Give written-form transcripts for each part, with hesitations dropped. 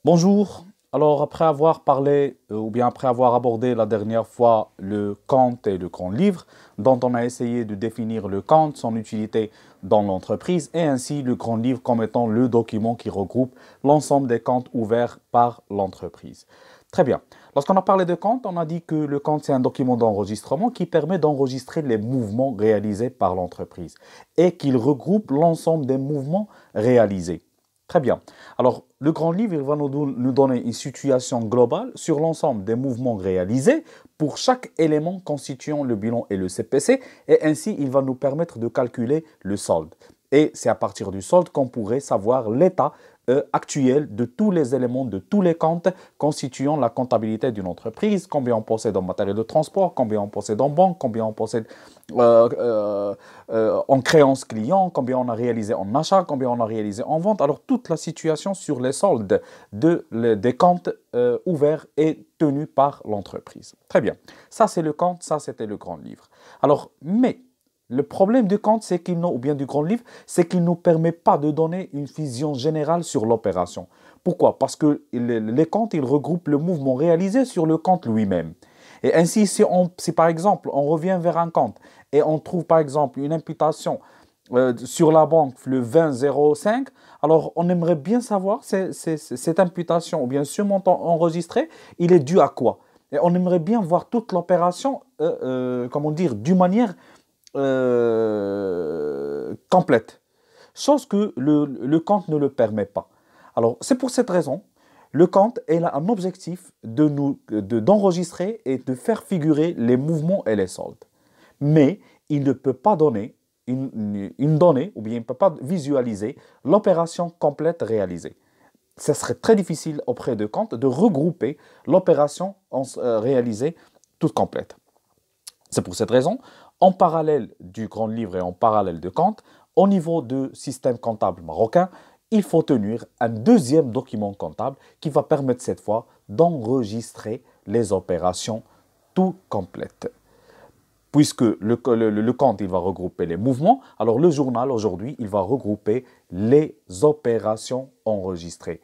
Bonjour. Alors, après avoir parlé, ou bien après avoir abordé la dernière fois le compte et le grand livre, dont on a essayé de définir le compte, son utilité dans l'entreprise, et ainsi le grand livre comme étant le document qui regroupe l'ensemble des comptes ouverts par l'entreprise. Très bien. Lorsqu'on a parlé de compte, on a dit que le compte, c'est un document d'enregistrement qui permet d'enregistrer les mouvements réalisés par l'entreprise et qu'il regroupe l'ensemble des mouvements réalisés. Très bien. Alors, le grand livre, il va nous donner une situation globale sur l'ensemble des mouvements réalisés pour chaque élément constituant le bilan et le CPC, et ainsi, il va nous permettre de calculer le solde. Et c'est à partir du solde qu'on pourrait savoir l'état actuel de tous les éléments, de tous les comptes constituant la comptabilité d'une entreprise, combien on possède en matériel de transport, combien on possède en banque, combien on possède en créance client, combien on a réalisé en achat, combien on a réalisé en vente. Alors, toute la situation sur les soldes des comptes ouverts et tenus par l'entreprise. Très bien. Ça, c'est le compte, ça, c'était le grand livre. Alors, mais le problème du compte, c'est qu'il ou bien du grand livre, c'est qu'il ne nous permet pas de donner une vision générale sur l'opération. Pourquoi? Parce que les comptes, ils regroupent le mouvement réalisé sur le compte lui-même. Et ainsi, si par exemple, on revient vers un compte et on trouve par exemple une imputation sur la banque le 20,05, alors on aimerait bien savoir cette imputation ou bien ce montant enregistré, il est dû à quoi? Et on aimerait bien voir toute l'opération, comment dire, d'une manière complète. Chose que le compte ne le permet pas. Alors, c'est pour cette raison, le compte a un objectif d'enregistrer et de faire figurer les mouvements et les soldes. Mais il ne peut pas donner une donnée, ou bien il ne peut pas visualiser l'opération complète réalisée. Ce serait très difficile auprès de compte de regrouper l'opération réalisée toute complète. C'est pour cette raison, en parallèle du grand livre et en parallèle de compte, au niveau du système comptable marocain, il faut tenir un deuxième document comptable qui va permettre cette fois d'enregistrer les opérations tout complètes. Puisque le compte, il va regrouper les mouvements, alors le journal, aujourd'hui, il va regrouper les opérations enregistrées.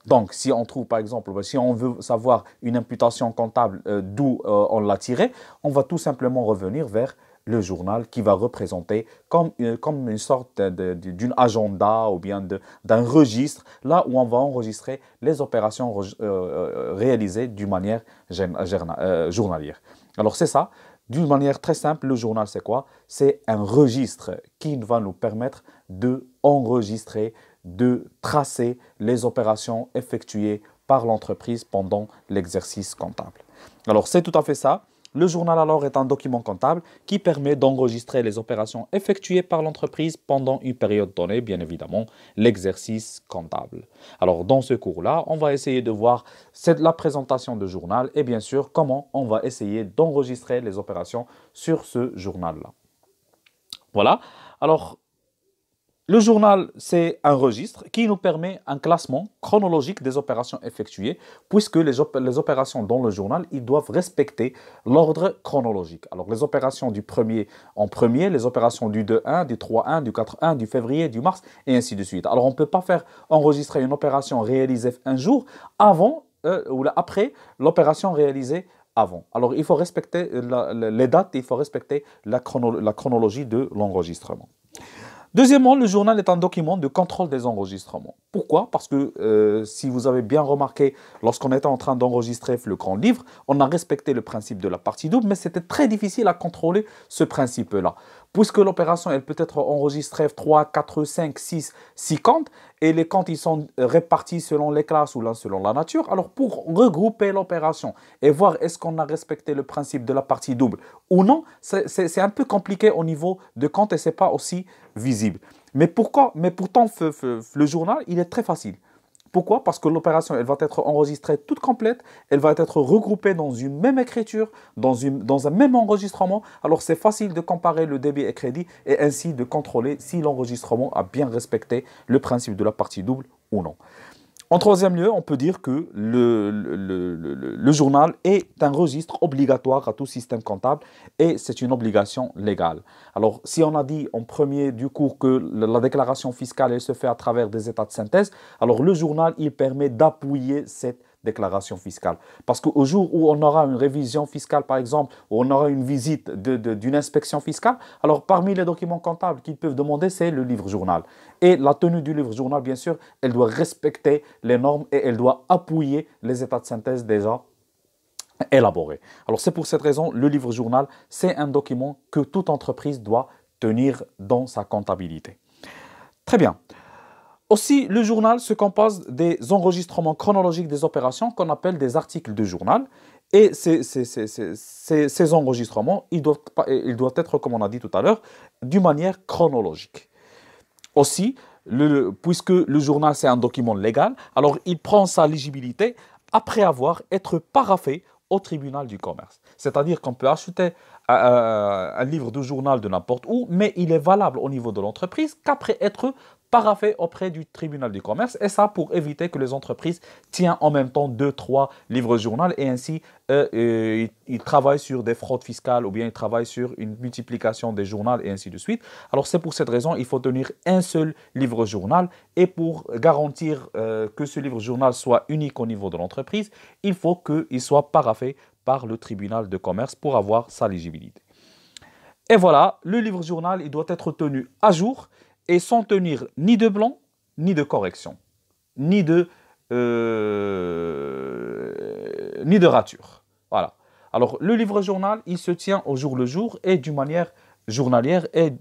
Donc, si on trouve, par exemple, si on veut savoir une imputation comptable d'où on l'a tirée, on va tout simplement revenir vers le journal qui va représenter comme une sorte d'une agenda ou bien d'un registre, là où on va enregistrer les opérations réalisées d'une manière journalière. Alors, c'est ça. D'une manière très simple, le journal, c'est quoi? C'est un registre qui va nous permettre d'enregistrer, de tracer les opérations effectuées par l'entreprise pendant l'exercice comptable. Alors, c'est tout à fait ça. Le journal, alors, est un document comptable qui permet d'enregistrer les opérations effectuées par l'entreprise pendant une période donnée, bien évidemment, l'exercice comptable. Alors, dans ce cours-là, on va essayer de voir la présentation de journal et bien sûr, comment on va essayer d'enregistrer les opérations sur ce journal-là. Voilà. Alors, le journal, c'est un registre qui nous permet un classement chronologique des opérations effectuées, puisque les opérations dans le journal, ils doivent respecter l'ordre chronologique. Alors, les opérations du premier en premier, les opérations du 2-1, du 3-1, du 4-1, du février, du mars, et ainsi de suite. Alors, on ne peut pas faire enregistrer une opération réalisée un jour avant ou après l'opération réalisée avant. Alors, il faut respecter les dates, il faut respecter la chronologie de l'enregistrement. Deuxièmement, le journal est un document de contrôle des enregistrements. Pourquoi? Parce que si vous avez bien remarqué, lorsqu'on était en train d'enregistrer le grand livre, on a respecté le principe de la partie double, mais c'était très difficile à contrôler ce principe-là. Puisque l'opération, elle peut être enregistrée 3, 4, 5, 6, 6 comptes, et les comptes, ils sont répartis selon les classes ou selon la nature. Alors, pour regrouper l'opération et voir est-ce qu'on a respecté le principe de la partie double ou non, c'est un peu compliqué au niveau de compte et ce n'est pas aussi visible. Mais pourquoi? Mais pourtant, le journal, il est très facile. Pourquoi? Parce que l'opération, elle va être enregistrée toute complète, elle va être regroupée dans une même écriture, dans un même enregistrement. Alors, c'est facile de comparer le débit et crédit et ainsi de contrôler si l'enregistrement a bien respecté le principe de la partie double ou non. En troisième lieu, on peut dire que le journal est un registre obligatoire à tout système comptable et c'est une obligation légale. Alors, si on a dit en premier du cours que la déclaration fiscale, elle se fait à travers des états de synthèse, alors le journal, il permet d'appuyer cette déclaration fiscale. Parce qu'au jour où on aura une révision fiscale, par exemple, ou on aura une visite d'une inspection fiscale, alors parmi les documents comptables qu'ils peuvent demander, c'est le livre journal. Et la tenue du livre journal, bien sûr, elle doit respecter les normes et elle doit appuyer les états de synthèse déjà élaborés. Alors c'est pour cette raison, le livre journal, c'est un document que toute entreprise doit tenir dans sa comptabilité. Très bien. Aussi, le journal se compose des enregistrements chronologiques des opérations qu'on appelle des articles de journal. Et ces enregistrements, ils doivent être, comme on a dit tout à l'heure, d'une manière chronologique. Aussi, puisque le journal, c'est un document légal, alors il prend sa légibilité après avoir été paraphé au tribunal du commerce. C'est-à-dire qu'on peut acheter un livre de journal de n'importe où, mais il est valable au niveau de l'entreprise qu'après être paraphé auprès du tribunal du commerce, et ça pour éviter que les entreprises tiennent en même temps 2-3 livres de journal et ainsi ils travaillent sur des fraudes fiscales ou bien ils travaillent sur une multiplication des journaux et ainsi de suite. Alors c'est pour cette raison il faut tenir un seul livre journal et pour garantir que ce livre journal soit unique au niveau de l'entreprise, il faut qu'il soit paraphé par le tribunal de commerce pour avoir sa légibilité. Et voilà, le livre journal il doit être tenu à jour et sans tenir ni de blanc, ni de correction, ni de rature. Voilà. Alors, le livre journal, il se tient au jour le jour et d'une manière journalière et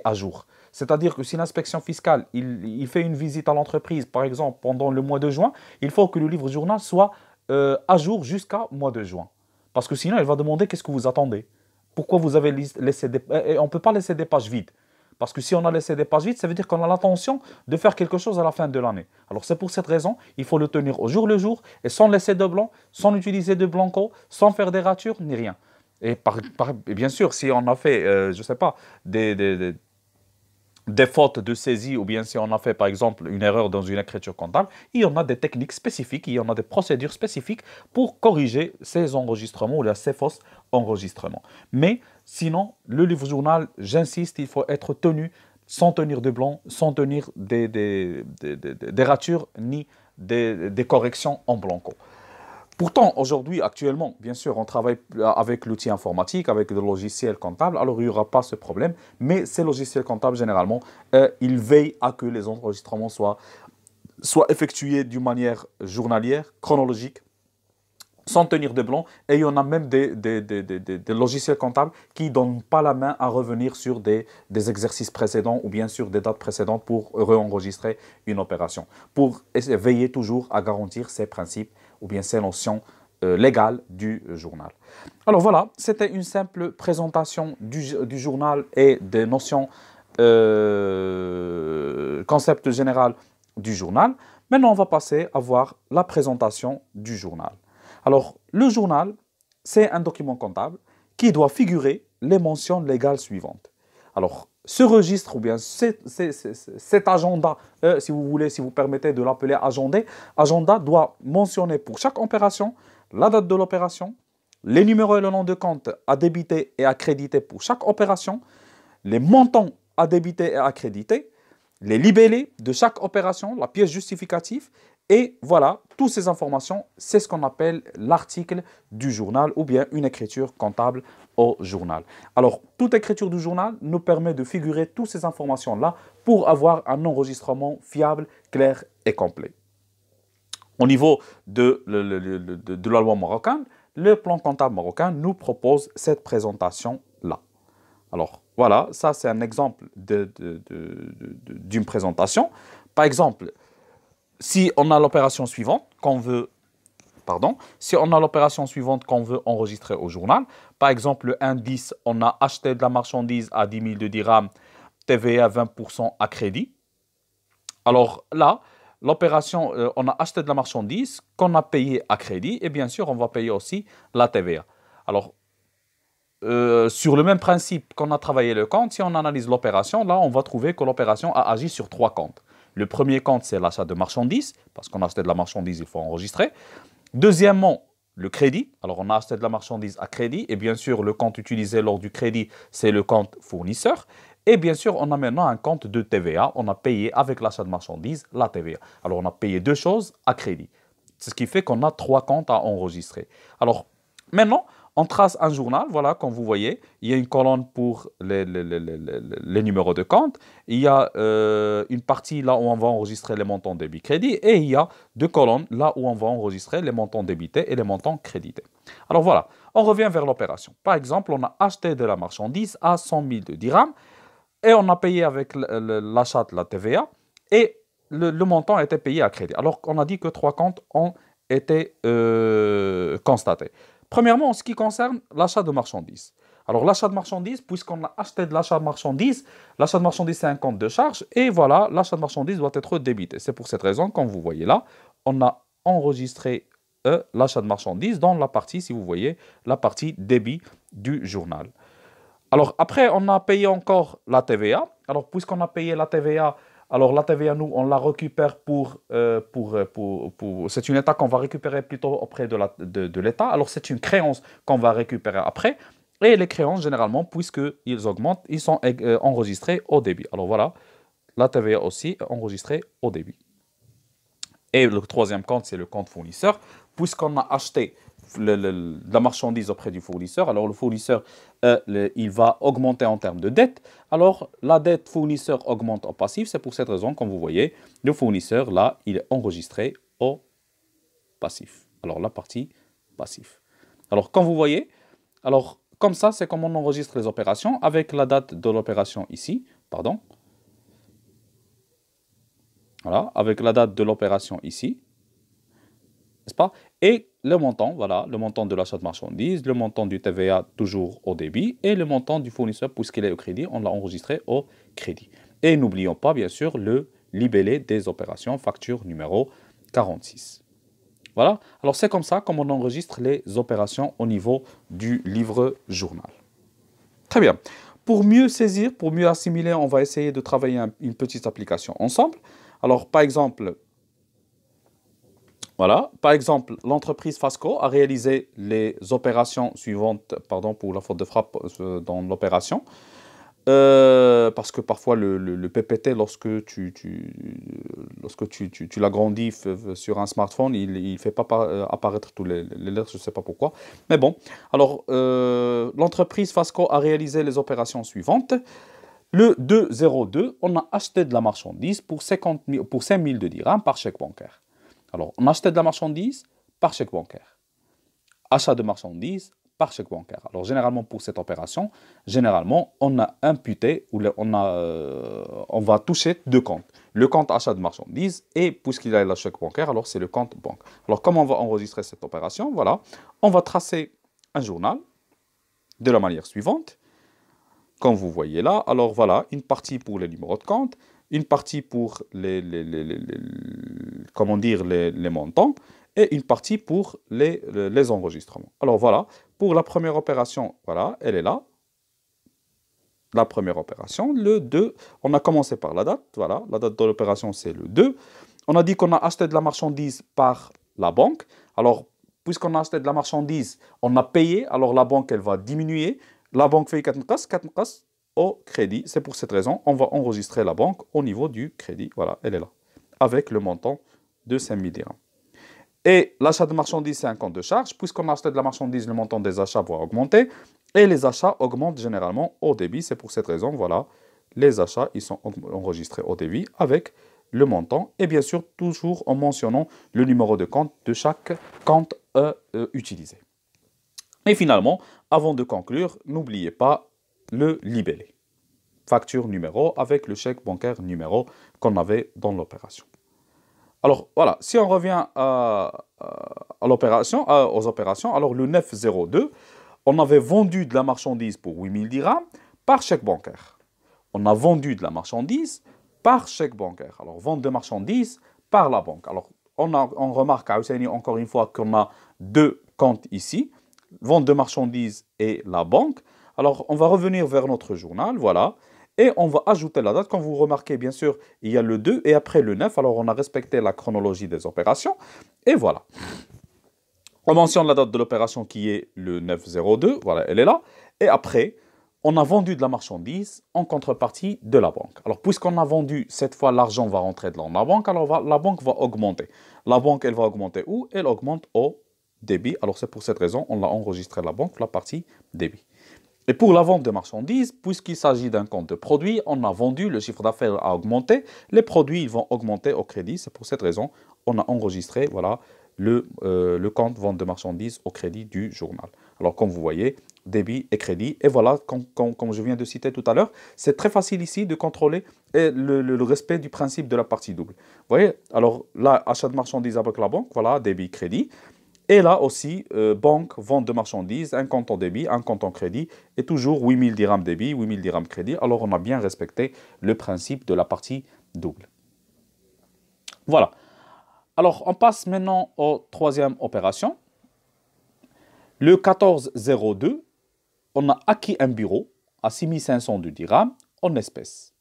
à jour. C'est-à-dire que si l'inspection fiscale, il fait une visite à l'entreprise, par exemple, pendant le mois de juin, il faut que le livre journal soit à jour jusqu'à mois de juin. Parce que sinon, elle va demander qu'est-ce que vous attendez. Pourquoi vous avez laissé des... Et on ne peut pas laisser des pages vides. Parce que si on a laissé des pages vides, ça veut dire qu'on a l'intention de faire quelque chose à la fin de l'année. Alors c'est pour cette raison, il faut le tenir au jour le jour et sans laisser de blanc, sans utiliser de blanco, sans faire des ratures, ni rien. Et bien sûr, si on a fait, je ne sais pas, des fautes de saisie ou bien si on a fait par exemple une erreur dans une écriture comptable, il y en a des techniques spécifiques, il y en a des procédures spécifiques pour corriger ces enregistrements ou ces fausses enregistrements. Mais sinon, le livre journal, j'insiste, il faut être tenu sans tenir de blanc, sans tenir des ratures ni des corrections en blanco. Pourtant, aujourd'hui, actuellement, bien sûr, on travaille avec l'outil informatique, avec le logiciel comptable, alors il n'y aura pas ce problème, mais ces logiciels comptables, généralement, ils veillent à que les enregistrements soient effectués d'une manière journalière, chronologique, sans tenir de blanc, et il y en a même des logiciels comptables qui ne donnent pas la main à revenir sur des exercices précédents ou bien sur des dates précédentes pour re-enregistrer une opération, pour veiller toujours à garantir ces principes ou bien ces notions légales du journal. Alors voilà, c'était une simple présentation du journal et des notions, concept général du journal. Maintenant, on va passer à voir la présentation du journal. Alors, le journal, c'est un document comptable qui doit figurer les mentions légales suivantes. Alors, ce registre ou bien cet agenda, si vous voulez, si vous permettez de l'appeler agenda doit mentionner pour chaque opération la date de l'opération, les numéros et le nom de compte à débiter et à créditer pour chaque opération, les montants à débiter et à créditer, les libellés de chaque opération, la pièce justificative. Et voilà, toutes ces informations, c'est ce qu'on appelle l'article du journal ou bien une écriture comptable au journal. Alors, toute écriture du journal nous permet de figurer toutes ces informations-là pour avoir un enregistrement fiable, clair et complet. Au niveau de la loi marocaine, le plan comptable marocain nous propose cette présentation-là. Alors, voilà, ça c'est un exemple d'une présentation. Par exemple, si on a l'opération suivante qu'on veut enregistrer au journal, par exemple, le indice, on a acheté de la marchandise à 10 000 de dirhams, TVA 20% à crédit. Alors là, l'opération, on a acheté de la marchandise qu'on a payé à crédit et bien sûr, on va payer aussi la TVA. Alors, sur le même principe qu'on a travaillé le compte, si on analyse l'opération, là, on va trouver que l'opération a agi sur 3 comptes. Le premier compte, c'est l'achat de marchandises, parce qu'on a acheté de la marchandise, il faut enregistrer. Deuxièmement, le crédit. Alors, on a acheté de la marchandise à crédit. Et bien sûr, le compte utilisé lors du crédit, c'est le compte fournisseur. Et bien sûr, on a maintenant un compte de TVA. On a payé avec l'achat de marchandises la TVA. Alors, on a payé deux choses à crédit. C'est ce qui fait qu'on a trois comptes à enregistrer. Alors, maintenant, on trace un journal. Voilà, comme vous voyez, il y a une colonne pour les numéros de compte. Il y a une partie là où on va enregistrer les montants débit-crédit. Et il y a deux colonnes là où on va enregistrer les montants débités et les montants crédités. Alors voilà, on revient vers l'opération. Par exemple, on a acheté de la marchandise à 100 000 dirhams et on a payé avec l'achat de la TVA et le montant a été payé à crédit. Alors qu'on a dit que trois comptes ont été constatés. Premièrement, en ce qui concerne l'achat de marchandises. Alors l'achat de marchandises, puisqu'on a acheté de l'achat de marchandises c'est un compte de charge et voilà, l'achat de marchandises doit être débité. C'est pour cette raison, comme vous voyez là, on a enregistré l'achat de marchandises dans la partie, si vous voyez, la partie débit du journal. Alors après, on a payé encore la TVA. Alors puisqu'on a payé la TVA, alors la TVA, nous, on la récupère c'est une état qu'on va récupérer plutôt auprès de l'État. Alors c'est une créance qu'on va récupérer après. Et les créances, généralement, puisqu'ils augmentent, ils sont enregistrés au débit. Alors voilà, la TVA aussi enregistrée au débit. Et le troisième compte, c'est le compte fournisseur. Puisqu'on a acheté la marchandise auprès du fournisseur, alors le fournisseur, il va augmenter en termes de dette. Alors, la dette fournisseur augmente en passif. C'est pour cette raison, comme vous voyez, le fournisseur, là, il est enregistré au passif. Alors, la partie passif. Alors, comme vous voyez, alors, comme ça, c'est comme on enregistre les opérations avec la date de l'opération ici, pardon. Voilà, avec la date de l'opération ici, n'est-ce pas? Et le montant, voilà, le montant de l'achat de marchandises, le montant du TVA toujours au débit et le montant du fournisseur puisqu'il est au crédit, on l'a enregistré au crédit. Et n'oublions pas, bien sûr, le libellé des opérations, facture numéro 46. Voilà, alors c'est comme ça comme on enregistre les opérations au niveau du livre journal. Très bien. Pour mieux saisir, pour mieux assimiler, on va essayer de travailler une petite application ensemble. Alors, par exemple, voilà, par exemple, l'entreprise Fasco a réalisé les opérations suivantes, pardon pour la faute de frappe dans l'opération, parce que parfois le PPT, lorsque tu l'agrandis sur un smartphone, il ne fait pas apparaître tous les lettres, je ne sais pas pourquoi. Mais bon, alors l'entreprise Fasco a réalisé les opérations suivantes. Le 202, on a acheté de la marchandise pour 5 000 dirhams par chèque bancaire. Alors, on a acheté de la marchandise par chèque bancaire. Achat de marchandise par chèque bancaire. Alors, généralement, pour cette opération, généralement, on a imputé, ou on va toucher deux comptes. Le compte achat de marchandises et, puisqu'il y a le chèque bancaire, alors c'est le compte banque. Alors, comment on va enregistrer cette opération? Voilà, on va tracer un journal de la manière suivante. Comme vous voyez là, alors voilà, une partie pour les numéros de compte, une partie pour les montants et une partie pour les enregistrements. Alors voilà, pour la première opération, voilà, elle est là. La première opération, le 2, on a commencé par la date, voilà, la date de l'opération c'est le 2. On a dit qu'on a acheté de la marchandise par la banque. Alors, puisqu'on a acheté de la marchandise, on a payé, alors la banque elle va diminuer. La banque fait 4 nqas au crédit. C'est pour cette raison, on va enregistrer la banque au niveau du crédit. Voilà, elle est là, avec le montant de 5 000 dirhams. Et l'achat de marchandises, c'est un compte de charge. Puisqu'on a acheté de la marchandise, le montant des achats va augmenter. Et les achats augmentent généralement au débit. C'est pour cette raison, voilà, les achats, ils sont enregistrés au débit avec le montant. Et bien sûr, toujours en mentionnant le numéro de compte de chaque compte utilisé. Et finalement, avant de conclure, n'oubliez pas le libellé. Facture numéro avec le chèque bancaire numéro qu'on avait dans l'opération. Alors voilà, si on revient aux opérations, alors le 902, on avait vendu de la marchandise pour 8 000 dirhams par chèque bancaire. On a vendu de la marchandise par chèque bancaire. Alors vente de marchandises par la banque. Alors on remarque à Husseini encore une fois qu'on a deux comptes ici. Vente de marchandises et la banque. Alors, on va revenir vers notre journal, voilà. Et on va ajouter la date. Comme vous remarquez, bien sûr, il y a le 2 et après le 9. Alors, on a respecté la chronologie des opérations. Et voilà. On mentionne la date de l'opération qui est le 9/02. Voilà, elle est là. Et après, on a vendu de la marchandise en contrepartie de la banque. Alors, puisqu'on a vendu, cette fois, l'argent va rentrer dans la banque. Alors, la banque va augmenter. La banque, elle va augmenter où? Elle augmente au débit. Alors, c'est pour cette raison, on l'a enregistré la banque, la partie débit. Et pour la vente de marchandises, puisqu'il s'agit d'un compte de produits, on a vendu, le chiffre d'affaires a augmenté, les produits ils vont augmenter au crédit. C'est pour cette raison on a enregistré voilà, le compte vente de marchandises au crédit du journal. Alors comme vous voyez, débit et crédit. Et voilà, comme je viens de citer tout à l'heure, c'est très facile ici de contrôler le respect du principe de la partie double. Vous voyez, alors là, achat de marchandises avec la banque, voilà, débit, crédit. Et là aussi, banque, vente de marchandises, un compte en débit, un compte en crédit, et toujours 8000 dirhams débit, 8000 dirhams crédit. Alors, on a bien respecté le principe de la partie double. Voilà. Alors, on passe maintenant aux troisième opération. Le 14/02, on a acquis un bureau à 6500 de dirhams en espèces.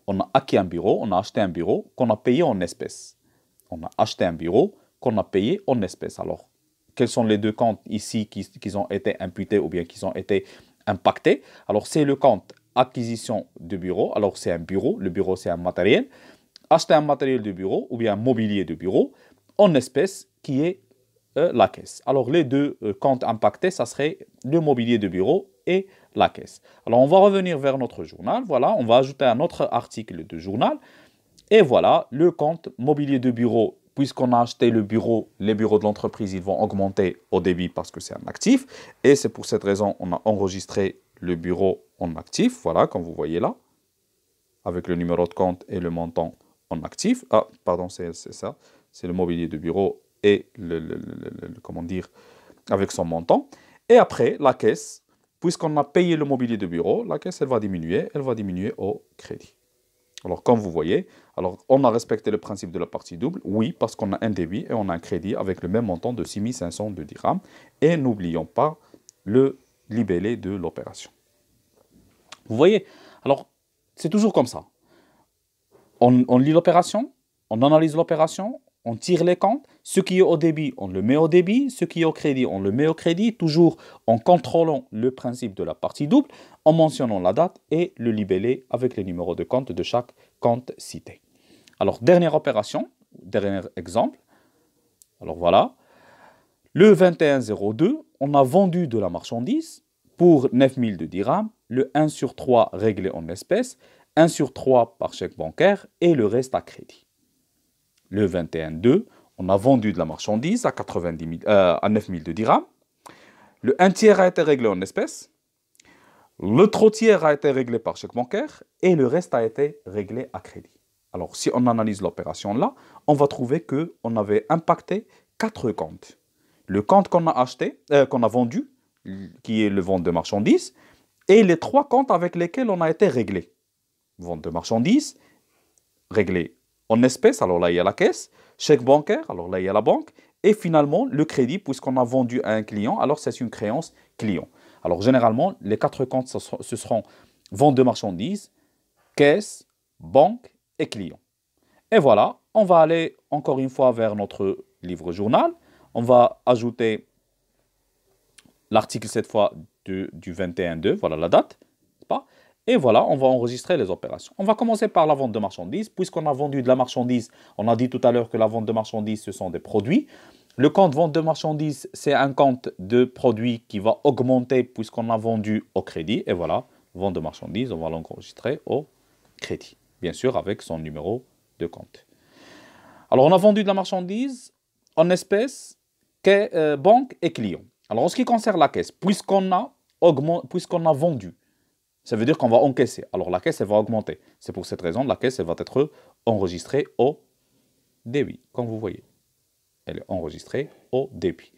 On a acquis un bureau, on a acheté un bureau qu'on a payé en espèces. On a acheté un bureau qu'on a payé en espèces. Alors, quels sont les deux comptes ici qui ont été imputés ou bien qui ont été impactés? Alors, c'est le compte acquisition de bureau. Alors, c'est un bureau. Le bureau, c'est un matériel. Acheter un matériel de bureau ou bien un mobilier de bureau en espèces qui est la caisse. Alors, les deux comptes impactés, ça serait le mobilier de bureau et la caisse. Alors, on va revenir vers notre journal. Voilà, on va ajouter un autre article de journal. Et voilà, le compte mobilier de bureau, puisqu'on a acheté le bureau, les bureaux de l'entreprise, ils vont augmenter au débit parce que c'est un actif. Et c'est pour cette raison qu'on a enregistré le bureau en actif. Voilà, comme vous voyez là, avec le numéro de compte et le montant en actif. Ah, pardon, c'est ça. C'est le mobilier de bureau et comment dire, avec son montant. Et après, la caisse, puisqu'on a payé le mobilier de bureau, la caisse, elle va diminuer au crédit. Alors, comme vous voyez, alors, on a respecté le principe de la partie double, oui, parce qu'on a un débit et on a un crédit avec le même montant de 6500 de dirhams. Et n'oublions pas le libellé de l'opération. Vous voyez, alors, c'est toujours comme ça. On lit l'opération, on analyse l'opération, on tire les comptes. Ce qui est au débit, on le met au débit. Ce qui est au crédit, on le met au crédit. Toujours en contrôlant le principe de la partie double, en mentionnant la date et le libellé avec les numéros de compte de chaque compte cité. Alors, dernière opération, dernier exemple. Alors voilà. Le 21/02, on a vendu de la marchandise pour 9000 de dirhams, le 1/3 réglé en espèces, 1/3 par chèque bancaire et le reste à crédit. Le 21/02, on a vendu de la marchandise à, 9000 de dirhams. Le 1/3 a été réglé en espèces. Le 3/4 a été réglé par chèque bancaire et le reste a été réglé à crédit. Alors, si on analyse l'opération là, on va trouver qu'on avait impacté 4 comptes. Le compte qu'on a acheté, qu'on a vendu, qui est le vente de marchandises, et les 3 comptes avec lesquels on a été réglé. Vente de marchandises, réglé en espèces, alors là il y a la caisse, chèque bancaire, alors là il y a la banque, et finalement le crédit, puisqu'on a vendu à un client, alors c'est une créance client. Alors généralement, les 4 comptes, ce seront vente de marchandises, caisse, banque et client. Et voilà, on va aller encore une fois vers notre livre journal. On va ajouter l'article cette fois du 21/2, voilà la date, pas? Et voilà, on va enregistrer les opérations. On va commencer par la vente de marchandises. Puisqu'on a vendu de la marchandise, on a dit tout à l'heure que la vente de marchandises, ce sont des produits. Le compte vente de marchandises, c'est un compte de produits qui va augmenter puisqu'on a vendu au crédit. Et voilà, vente de marchandises, on va l'enregistrer au crédit. Bien sûr, avec son numéro de compte. Alors, on a vendu de la marchandise en espèces, banque et client. Alors, en ce qui concerne la caisse, puisqu'on a vendu, ça veut dire qu'on va encaisser. Alors, la caisse, elle va augmenter. C'est pour cette raison que la caisse, elle va être enregistrée au débit, comme vous voyez. Elle est enregistrée au débit.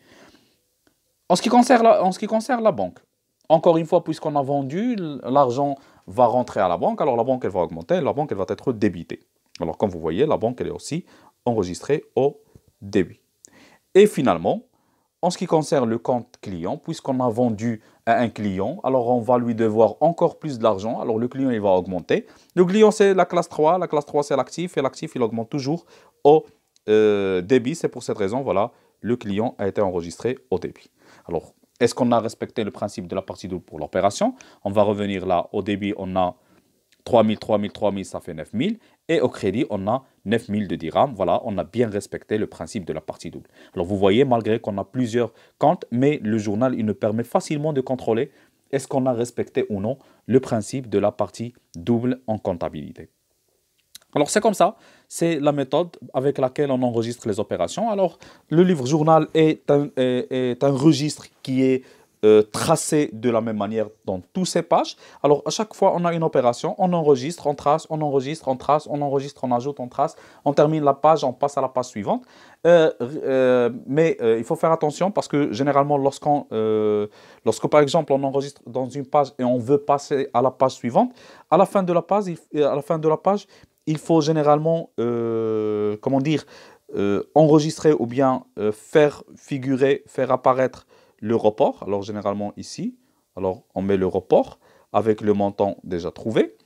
En ce qui concerne la banque, encore une fois, puisqu'on a vendu, l'argent va rentrer à la banque. Alors, la banque, elle va augmenter. La banque, elle va être débitée. Alors, comme vous voyez, la banque, elle est aussi enregistrée au débit. Et finalement, en ce qui concerne le compte client, puisqu'on a vendu à un client, alors on va lui devoir encore plus d'argent, alors le client il va augmenter. Le client c'est la classe 3 c'est l'actif, et l'actif il augmente toujours au débit. C'est pour cette raison, voilà, le client a été enregistré au débit. Alors, est-ce qu'on a respecté le principe de la partie double pour l'opération? On va revenir là, au débit on a 3000, 3000, 3000, ça fait 9000. Et au crédit, on a 9000 de dirhams. Voilà, on a bien respecté le principe de la partie double. Alors, vous voyez, malgré qu'on a plusieurs comptes, mais le journal, il nous permet facilement de contrôler est-ce qu'on a respecté ou non le principe de la partie double en comptabilité. Alors, c'est comme ça, c'est la méthode avec laquelle on enregistre les opérations. Alors, le livre journal est un registre qui est tracé de la même manière dans toutes ces pages. Alors, à chaque fois, on a une opération, on enregistre, on trace, on enregistre, on trace, on enregistre, on ajoute, on trace, on termine la page, on passe à la page suivante. Mais il faut faire attention parce que généralement, lorsque par exemple, on enregistre dans une page et on veut passer à la page suivante, à la fin de la page, il faut généralement, comment dire, enregistrer ou bien faire figurer, faire apparaître le report. Alors, généralement ici, alors on met le report avec le montant déjà trouvé.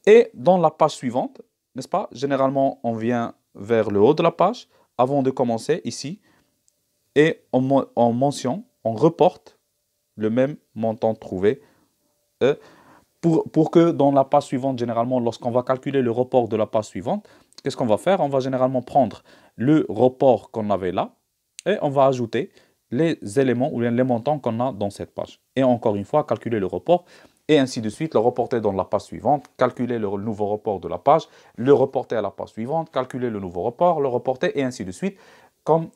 Et dans la page suivante, n'est-ce pas? Généralement, on vient vers le haut de la page avant de commencer ici. Et on mentionne, on reporte le même montant trouvé. Pour que dans la page suivante, généralement, lorsqu'on va calculer le report de la page suivante, qu'est-ce qu'on va faire? On va généralement prendre le report qu'on avait là et on va ajouter les éléments ou les montants qu'on a dans cette page. Et encore une fois, calculer le report et ainsi de suite, le reporter dans la page suivante, calculer le nouveau report de la page, le reporter à la page suivante, calculer le nouveau report, le reporter et ainsi de suite, comme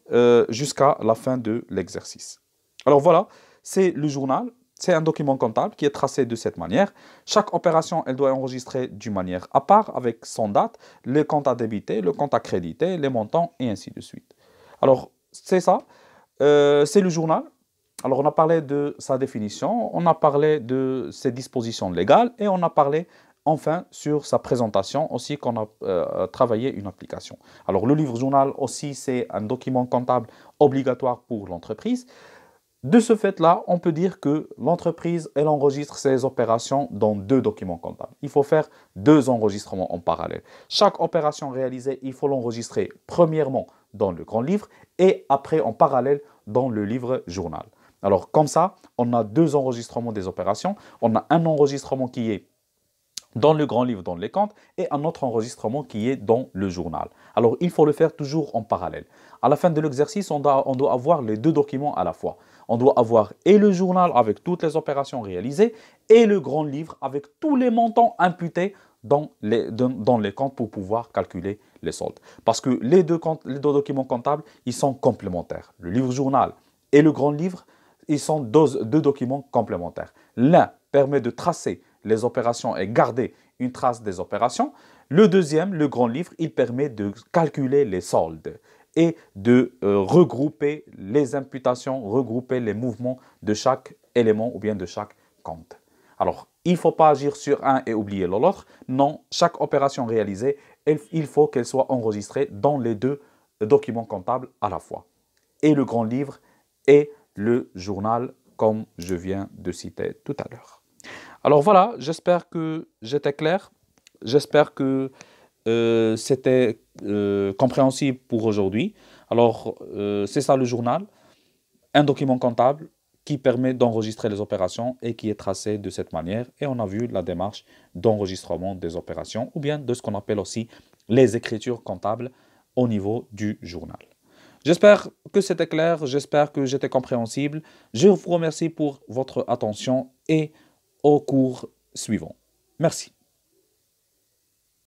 jusqu'à la fin de l'exercice. Alors voilà, c'est le journal. C'est un document comptable qui est tracé de cette manière. Chaque opération, elle doit être enregistrée d'une manière à part, avec son date, le compte à débiter, le compte à créditer, les montants, et ainsi de suite. Alors, c'est ça. C'est le journal. Alors, on a parlé de sa définition, on a parlé de ses dispositions légales, et on a parlé, enfin, sur sa présentation, aussi qu'on a travaillé une application. Alors, le livre journal aussi, c'est un document comptable obligatoire pour l'entreprise. De ce fait-là, on peut dire que l'entreprise, elle enregistre ses opérations dans deux documents comptables. Il faut faire deux enregistrements en parallèle. Chaque opération réalisée, il faut l'enregistrer premièrement dans le grand livre et après en parallèle dans le livre journal. Alors comme ça, on a deux enregistrements des opérations. On a un enregistrement qui est dans le grand livre, dans les comptes, et un autre enregistrement qui est dans le journal. Alors, il faut le faire toujours en parallèle. À la fin de l'exercice, on doit avoir les deux documents à la fois. On doit avoir et le journal avec toutes les opérations réalisées et le grand livre avec tous les montants imputés dans les comptes pour pouvoir calculer les soldes. Parce que les deux documents comptables, ils sont complémentaires. Le livre journal et le grand livre, ils sont deux documents complémentaires. L'un permet de tracer les opérations et garder une trace des opérations. Le deuxième, le grand livre, il permet de calculer les soldes et de regrouper les imputations, regrouper les mouvements de chaque élément ou bien de chaque compte. Alors, il ne faut pas agir sur un et oublier l'autre. Non, chaque opération réalisée, il faut qu'elle soit enregistrée dans les deux documents comptables à la fois. Et le grand livre et le journal, comme je viens de citer tout à l'heure. Alors voilà, j'espère que j'étais clair. J'espère que c'était compréhensible pour aujourd'hui. Alors, c'est ça le journal, un document comptable qui permet d'enregistrer les opérations et qui est tracé de cette manière. Et on a vu la démarche d'enregistrement des opérations ou bien de ce qu'on appelle aussi les écritures comptables au niveau du journal. J'espère que c'était clair, j'espère que j'étais compréhensible. Je vous remercie pour votre attention et au cours suivant. Merci.